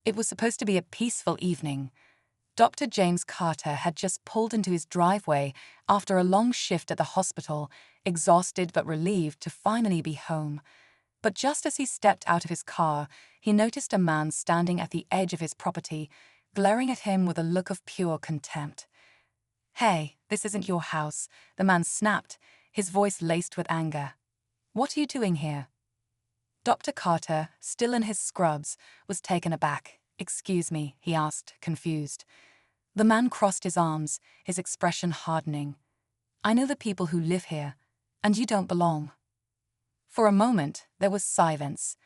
It was supposed to be a peaceful evening. Dr. James Carter had just pulled into his driveway after a long shift at the hospital, exhausted but relieved to finally be home. But just as he stepped out of his car, he noticed a man standing at the edge of his property, glaring at him with a look of pure contempt. "Hey, this isn't your house," the man snapped, his voice laced with anger. "What are you doing here?" Dr. Carter, still in his scrubs, was taken aback. "Excuse me," he asked, confused. The man crossed his arms, his expression hardening. "I know the people who live here, and you don't belong." For a moment, there was silence.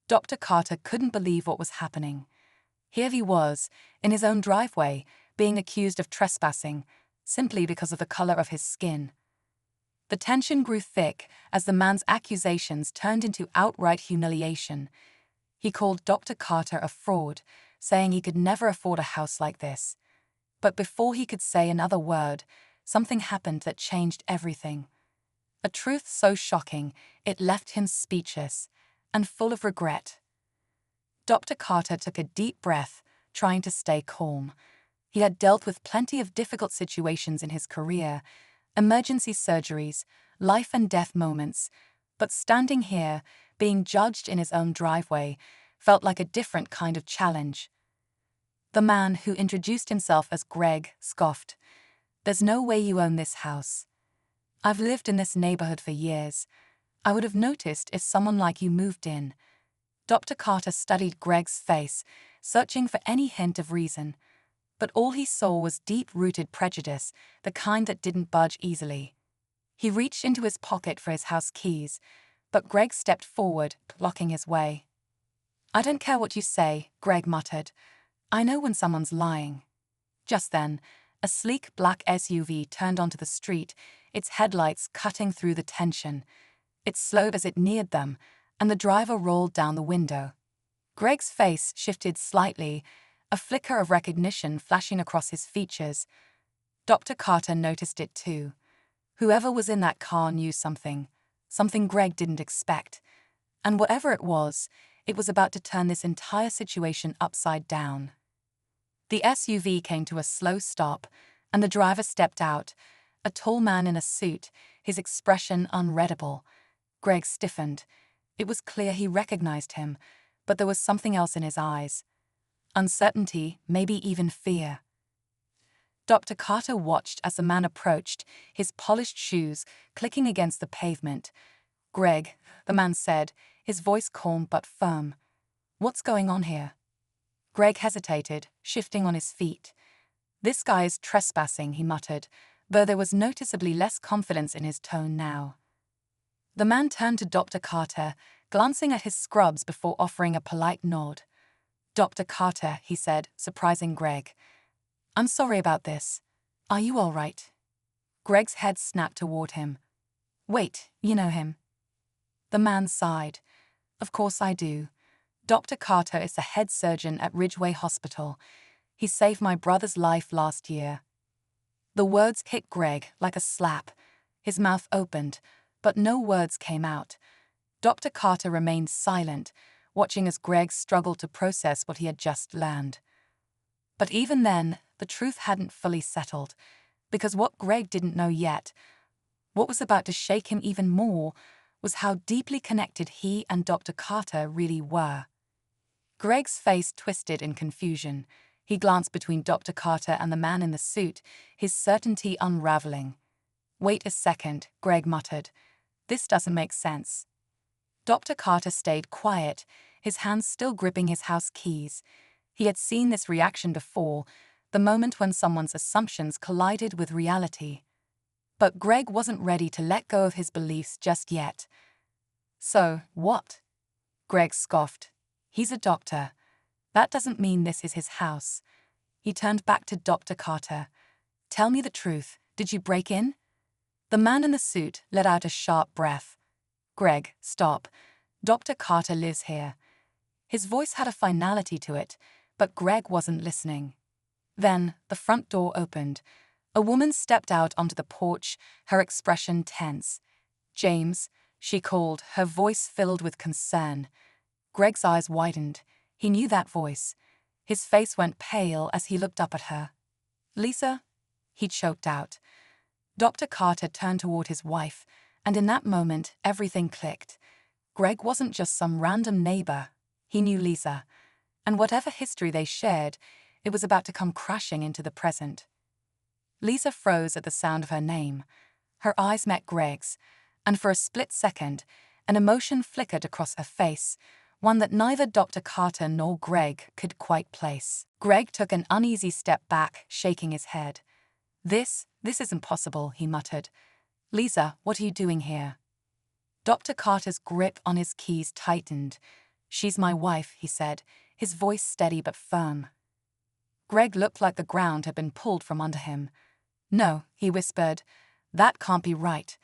Dr. Carter couldn't believe what was happening. Here he was, in his own driveway, being accused of trespassing, simply because of the color of his skin. The tension grew thick as the man's accusations turned into outright humiliation. He called Dr. Carter a fraud, saying he could never afford a house like this. But before he could say another word, something happened that changed everything. A truth so shocking, it left him speechless and full of regret. Dr. Carter took a deep breath, trying to stay calm. He had dealt with plenty of difficult situations in his career, emergency surgeries, life and death moments, but standing here, being judged in his own driveway, felt like a different kind of challenge. The man, who introduced himself as Greg, scoffed. "There's no way you own this house. I've lived in this neighborhood for years. I would have noticed if someone like you moved in." Dr. Carter studied Greg's face, searching for any hint of reason. But all he saw was deep-rooted prejudice, the kind that didn't budge easily. He reached into his pocket for his house keys, but Greg stepped forward, blocking his way. "I don't care what you say," Greg muttered. "I know when someone's lying." Just then, a sleek black SUV turned onto the street, its headlights cutting through the tension. It slowed as it neared them, and the driver rolled down the window. Greg's face shifted slightly, a flicker of recognition flashing across his features. Dr. Carter noticed it too. Whoever was in that car knew something Greg didn't expect. And whatever it was about to turn this entire situation upside down. The SUV came to a slow stop, and the driver stepped out, a tall man in a suit, his expression unreadable. Greg stiffened. It was clear he recognized him, but there was something else in his eyes. Uncertainty, maybe even fear. Dr. Carter watched as the man approached, his polished shoes clicking against the pavement. "Greg," the man said, his voice calm but firm. "What's going on here?" Greg hesitated, shifting on his feet. "This guy is trespassing," he muttered, though there was noticeably less confidence in his tone now. The man turned to Dr. Carter, glancing at his scrubs before offering a polite nod. "Dr. Carter," he said, surprising Greg. "I'm sorry about this. Are you all right?" Greg's head snapped toward him. "Wait, you know him?" The man sighed. "Of course I do. Dr. Carter is the head surgeon at Ridgeway Hospital. He saved my brother's life last year." The words hit Greg like a slap. His mouth opened, but no words came out. Dr. Carter remained silent, watching as Greg struggled to process what he had just learned. But even then, the truth hadn't fully settled, because what Greg didn't know yet, what was about to shake him even more, was how deeply connected he and Dr. Carter really were. Greg's face twisted in confusion. He glanced between Dr. Carter and the man in the suit, his certainty unraveling. "Wait a second," Greg muttered. "This doesn't make sense." Dr. Carter stayed quiet, his hands still gripping his house keys. He had seen this reaction before, the moment when someone's assumptions collided with reality. But Greg wasn't ready to let go of his beliefs just yet. "So, what?" Greg scoffed. "He's a doctor. That doesn't mean this is his house." He turned back to Dr. Carter. "Tell me the truth. Did you break in?" The man in the suit let out a sharp breath. "Greg, stop. Dr. Carter lives here." His voice had a finality to it, but Greg wasn't listening. Then, the front door opened. A woman stepped out onto the porch, her expression tense. "James," she called, her voice filled with concern. Greg's eyes widened. He knew that voice. His face went pale as he looked up at her. "Lisa?" he choked out. Dr. Carter turned toward his wife, and in that moment, everything clicked. Greg wasn't just some random neighbor. He knew Lisa. And whatever history they shared, it was about to come crashing into the present. Lisa froze at the sound of her name. Her eyes met Greg's, and for a split second, an emotion flickered across her face, one that neither Dr. Carter nor Greg could quite place. Greg took an uneasy step back, shaking his head. This isn't possible," he muttered. "Lisa, what are you doing here?" Dr. Carter's grip on his keys tightened. "She's my wife," he said, his voice steady but firm. Greg looked like the ground had been pulled from under him. "No," he whispered. "That can't be right."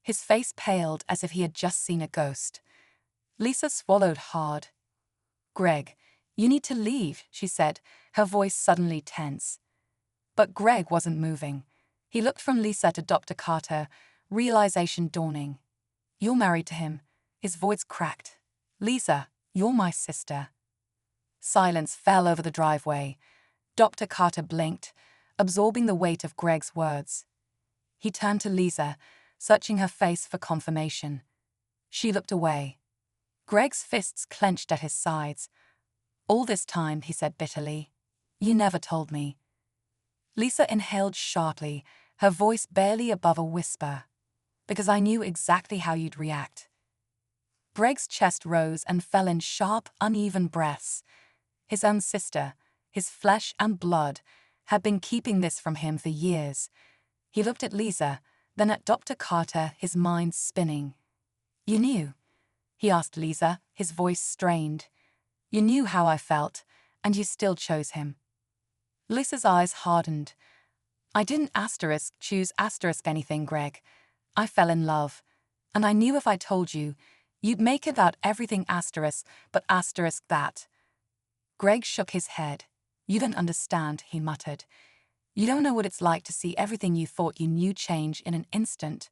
His face paled as if he had just seen a ghost. Lisa swallowed hard. "Greg, you need to leave," she said, her voice suddenly tense. But Greg wasn't moving. He looked from Lisa to Dr. Carter, realization dawning. "You're married to him." His voice cracked. "Lisa, you're my sister." Silence fell over the driveway. Dr. Carter blinked, absorbing the weight of Greg's words. He turned to Lisa, searching her face for confirmation. She looked away. Greg's fists clenched at his sides. "All this time," he said bitterly, "you never told me." Lisa inhaled sharply, her voice barely above a whisper. "Because I knew exactly how you'd react." Greg's chest rose and fell in sharp, uneven breaths. His own sister, his flesh and blood, had been keeping this from him for years. He looked at Lisa, then at Dr. Carter, his mind spinning. "You knew?" he asked Lisa, his voice strained. "You knew how I felt, and you still chose him." Lisa's eyes hardened. "I didn't choose anything, Greg. I fell in love. And I knew if I told you, you'd make it out everything but that." Greg shook his head. "You don't understand," he muttered. "You don't know what it's like to see everything you thought you knew change in an instant."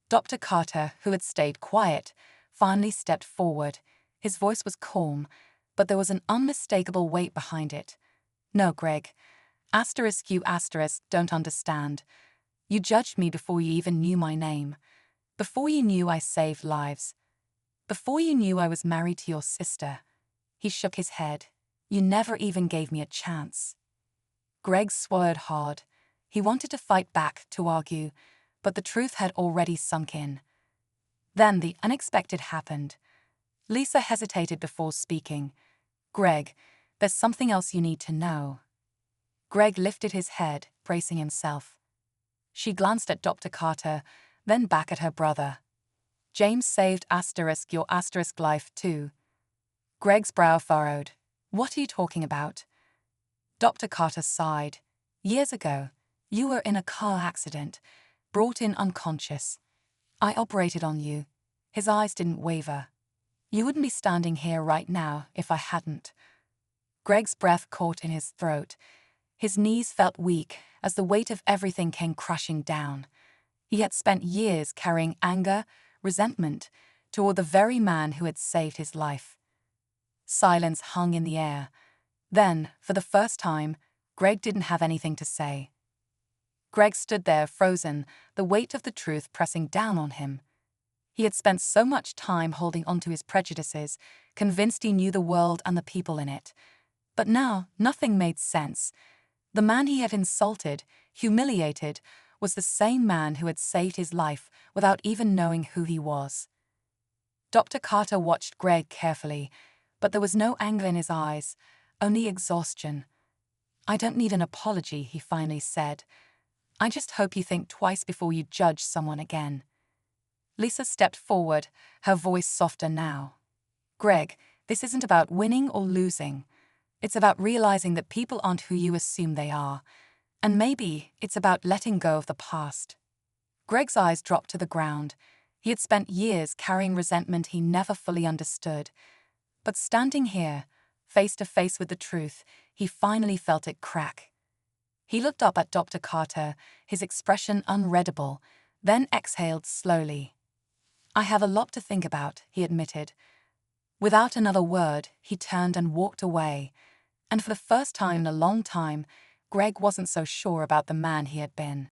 Dr. Carter, who had stayed quiet, finally stepped forward. His voice was calm, but there was an unmistakable weight behind it. "No, Greg. You don't understand. You judged me before you even knew my name. Before you knew I saved lives. Before you knew I was married to your sister." He shook his head. "You never even gave me a chance." Greg swallowed hard. He wanted to fight back, to argue, but the truth had already sunk in. Then the unexpected happened. Lisa hesitated before speaking. "Greg, there's something else you need to know." Greg lifted his head, bracing himself. She glanced at Dr. Carter, then back at her brother. "James saved your life too." Greg's brow furrowed. "What are you talking about?" Dr. Carter sighed. "Years ago, you were in a car accident, brought in unconscious. I operated on you." His eyes didn't waver. "You wouldn't be standing here right now if I hadn't." Greg's breath caught in his throat. His knees felt weak as the weight of everything came crashing down. He had spent years carrying anger, resentment, toward the very man who had saved his life. Silence hung in the air. Then, for the first time, Greg didn't have anything to say. Greg stood there frozen, the weight of the truth pressing down on him. He had spent so much time holding onto his prejudices, convinced he knew the world and the people in it. But now, nothing made sense. The man he had insulted, humiliated, was the same man who had saved his life without even knowing who he was. Dr. Carter watched Greg carefully, but there was no anger in his eyes, only exhaustion. "I don't need an apology," he finally said. "I just hope you think twice before you judge someone again." Lisa stepped forward, her voice softer now. "Greg, this isn't about winning or losing. It's about realizing that people aren't who you assume they are. And maybe it's about letting go of the past." Greg's eyes dropped to the ground. He had spent years carrying resentment he never fully understood. But standing here, face to face with the truth, he finally felt it crack. He looked up at Dr. Carter, his expression unreadable, then exhaled slowly. "I have a lot to think about," he admitted. Without another word, he turned and walked away. And for the first time in a long time, Greg wasn't so sure about the man he had been.